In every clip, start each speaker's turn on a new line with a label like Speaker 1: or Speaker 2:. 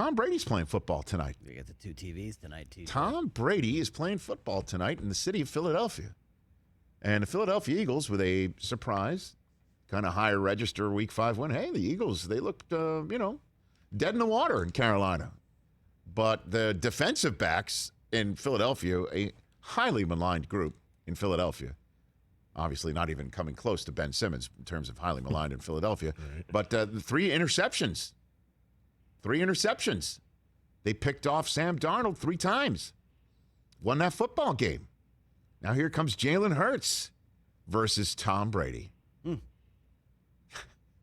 Speaker 1: Tom Brady's playing football tonight.
Speaker 2: We got the two TVs tonight, too.
Speaker 1: Tom Brady is playing football tonight in the city of Philadelphia. And the Philadelphia Eagles with a surprise, kind of higher register Week 5 win. Hey, the Eagles, they looked, dead in the water in Carolina. But the defensive backs in Philadelphia, a highly maligned group in Philadelphia, obviously not even coming close to Ben Simmons in terms of highly maligned in Philadelphia, but 3 interceptions. 3 interceptions. They picked off Sam Darnold 3 times. Won that football game. Now here comes Jalen Hurts versus Tom Brady.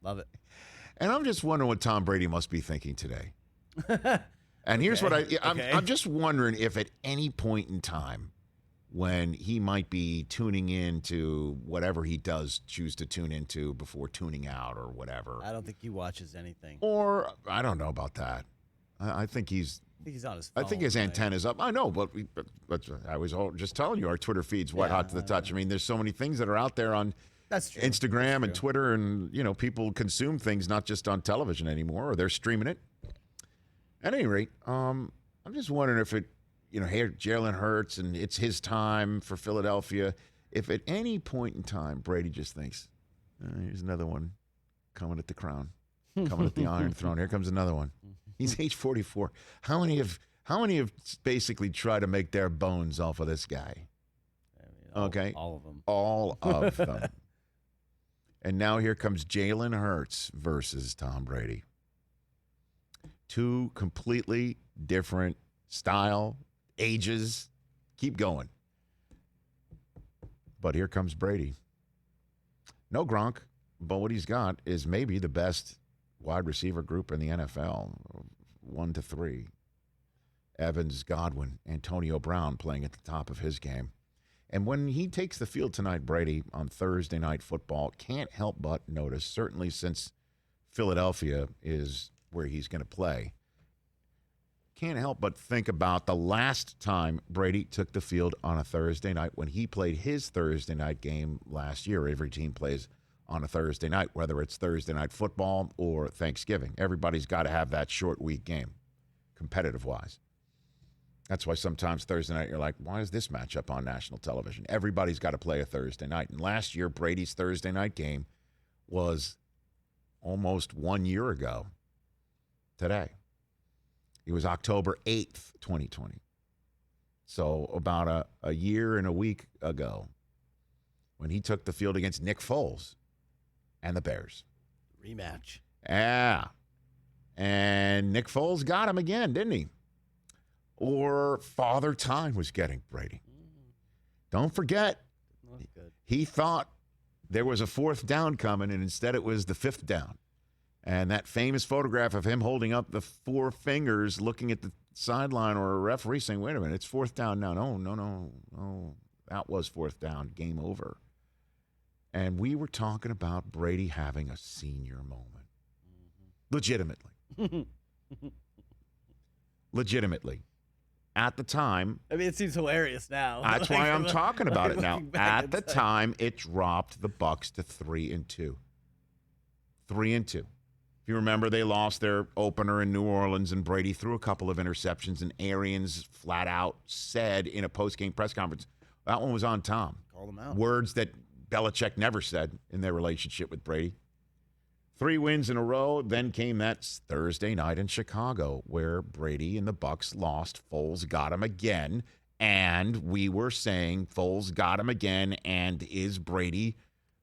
Speaker 2: Love it.
Speaker 1: And I'm just wondering what Tom Brady must be thinking today. And here's what I'm just wondering if at any point in time when he might be tuning in to whatever he does choose to tune into before tuning out or whatever.
Speaker 2: I don't think he watches anything.
Speaker 1: Or I don't know about that. I think he's
Speaker 2: on his phone.
Speaker 1: I think his antenna's up. I know, but I was just telling you, our Twitter feed's white hot to the touch. I mean, there's so many things that are out there on
Speaker 2: That's true.
Speaker 1: Instagram and Twitter, and people consume things not just on television anymore, or they're streaming it. At any rate, I'm just wondering if it, here Jalen Hurts and it's his time for Philadelphia. If at any point in time Brady just thinks, here's another one coming at the crown, coming at the Iron Throne. Here comes another one. He's age 44. How many have basically tried to make their bones off of this guy? Okay,
Speaker 2: all of them.
Speaker 1: All of them. And now here comes Jalen Hurts versus Tom Brady. 2 completely different style, ages. Keep going. But here comes Brady. No Gronk, but what he's got is maybe the best wide receiver group in the NFL, 1 to 3. Evans, Godwin, Antonio Brown playing at the top of his game. And when he takes the field tonight, Brady, on Thursday Night Football, can't help but notice, certainly since Philadelphia is where he's going to play, can't help but think about the last time Brady took the field on a Thursday night when he played his Thursday night game last year. Every team plays on a Thursday night, whether it's Thursday Night Football or Thanksgiving. Everybody's got to have that short week game, competitive-wise. That's why sometimes Thursday night you're like, why is this matchup on national television? Everybody's got to play a Thursday night. And last year, Brady's Thursday night game was almost 1 year ago today. It was October 8th, 2020. So about a year and a week ago when he took the field against Nick Foles and the Bears.
Speaker 2: Rematch.
Speaker 1: Yeah. And Nick Foles got him again, didn't he? Or Father Time was getting Brady. Don't forget, he thought there was a 4th down coming, and instead it was the 5th down. And that famous photograph of him holding up the 4 fingers, looking at the sideline or a referee saying, wait a minute, it's 4th down now. No. That was 4th down. Game over. And we were talking about Brady having a senior moment. Legitimately. Legitimately. At the time.
Speaker 2: I mean, it seems hilarious now.
Speaker 1: That's why I'm talking about it now. At the time, it dropped the Bucs to 3-2. 3-2. If you remember, they lost their opener in New Orleans, and Brady threw a couple of interceptions, and Arians flat out said in a post-game press conference, that one was on Tom.
Speaker 2: Call them out.
Speaker 1: Words that Belichick never said in their relationship with Brady. 3 wins in a row. Then came that Thursday night in Chicago where Brady and the Bucs lost. Foles got him again. And we were saying Foles got him again. And is Brady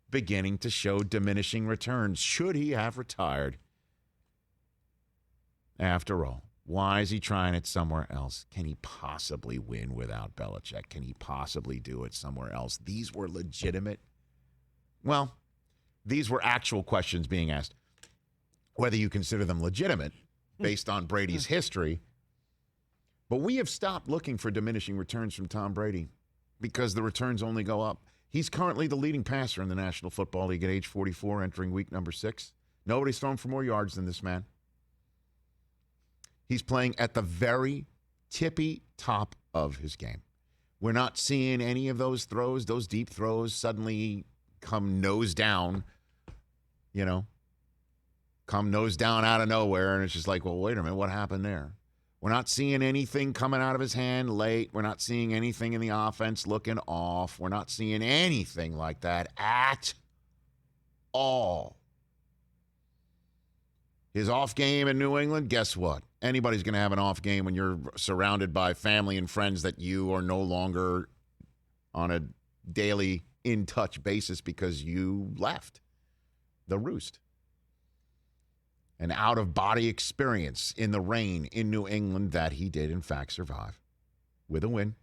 Speaker 1: beginning to show diminishing returns? Should he have retired? After all, why is he trying it somewhere else? Can he possibly win without Belichick? Can he possibly do it somewhere else? These were legitimate. Well, these were actual questions being asked. Whether you consider them legitimate based on Brady's history. But we have stopped looking for diminishing returns from Tom Brady because the returns only go up. He's currently the leading passer in the National Football League at age 44, entering week number 6. Nobody's thrown for more yards than this man. He's playing at the very tippy top of his game. We're not seeing any of those throws, those deep throws suddenly come nose down, come nose down out of nowhere, and it's just like, well, wait a minute, what happened there? We're not seeing anything coming out of his hand late. We're not seeing anything in the offense looking off. We're not seeing anything like that at all. His off game in New England, guess what? Anybody's going to have an off game when you're surrounded by family and friends that you are no longer on a daily in-touch basis because you left the roost. An out-of-body experience in the rain in New England that he did, in fact, survive with a win.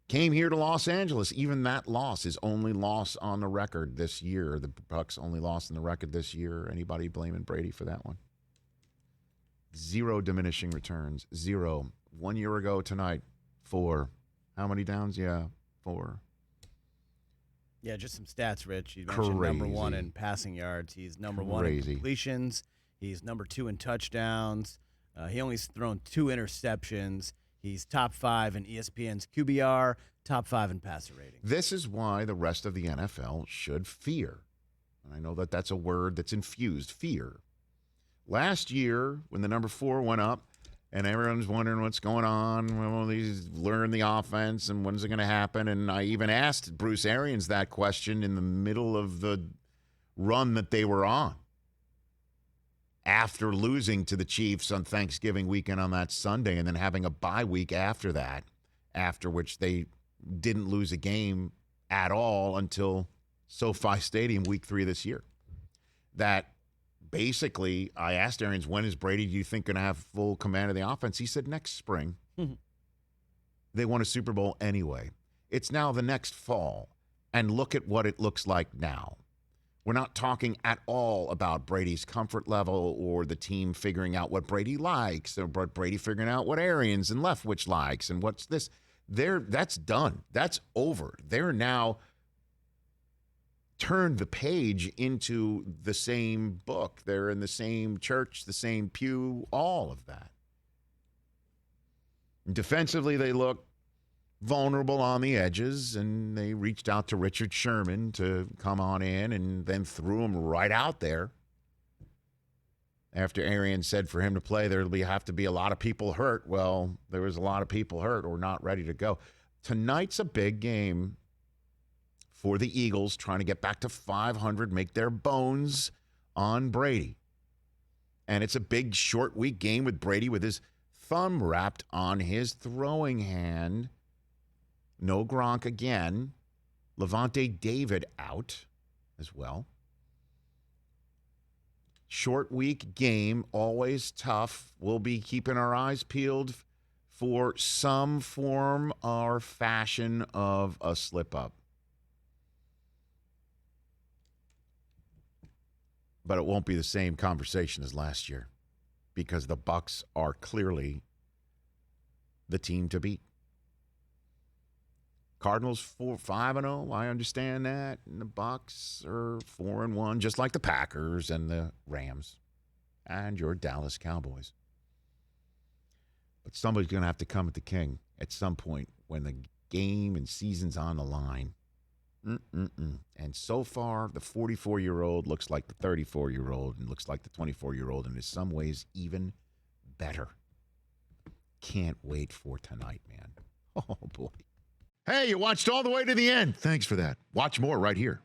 Speaker 1: Came here to Los Angeles. Even that loss is only loss on the record this year. The Bucs only lost in the record this year. Anybody blaming Brady for that one? Zero diminishing returns. Zero. 1 year ago tonight, 4. How many downs? Yeah, 4.
Speaker 2: Yeah, just some stats, Rich. You mentioned number 1 in passing yards. He's number 1 in completions. He's number 2 in touchdowns. He only's thrown 2 interceptions. He's top 5 in ESPN's QBR, top 5 in passer rating.
Speaker 1: This is why the rest of the NFL should fear. And I know that that's a word that's infused, fear. Last year, when the number 4 went up, and everyone's wondering what's going on, well, he's learned the offense, and when's it going to happen? And I even asked Bruce Arians that question in the middle of the run that they were on. After losing to the Chiefs on Thanksgiving weekend on that Sunday and then having a bye week after that, after which they didn't lose a game at all until SoFi Stadium week 3 this year. That basically, I asked Arians, when is Brady, do you think, going to have full command of the offense? He said next spring. Mm-hmm. They won a Super Bowl anyway. It's now the next fall. And look at what it looks like now. We're not talking at all about Brady's comfort level or the team figuring out what Brady likes or Brady figuring out what Arians and Leftwich likes and what's this. That's done. That's over. They're now turned the page into the same book. They're in the same church, the same pew, all of that. Defensively, they look vulnerable on the edges, and they reached out to Richard Sherman to come on in and then threw him right out there. After Arians said for him to play, there'll have to be a lot of people hurt. Well, there was a lot of people hurt or not ready to go. Tonight's a big game for the Eagles, trying to get back to 500, make their bones on Brady. And it's a big short week game with Brady with his thumb wrapped on his throwing hand. No Gronk again. Levante David out as well. Short week game, always tough. We'll be keeping our eyes peeled for some form or fashion of a slip-up. But it won't be the same conversation as last year because the Bucs are clearly the team to beat. Cardinals 5-0. I understand that. And the Bucs are 4-1, just like the Packers and the Rams and your Dallas Cowboys. But somebody's going to have to come at the king at some point when the game and season's on the line. And so far, the 44-year-old looks like the 34-year-old and looks like the 24-year-old, and in some ways even better. Can't wait for tonight, man. Oh, boy. Hey, you watched all the way to the end. Thanks for that. Watch more right here.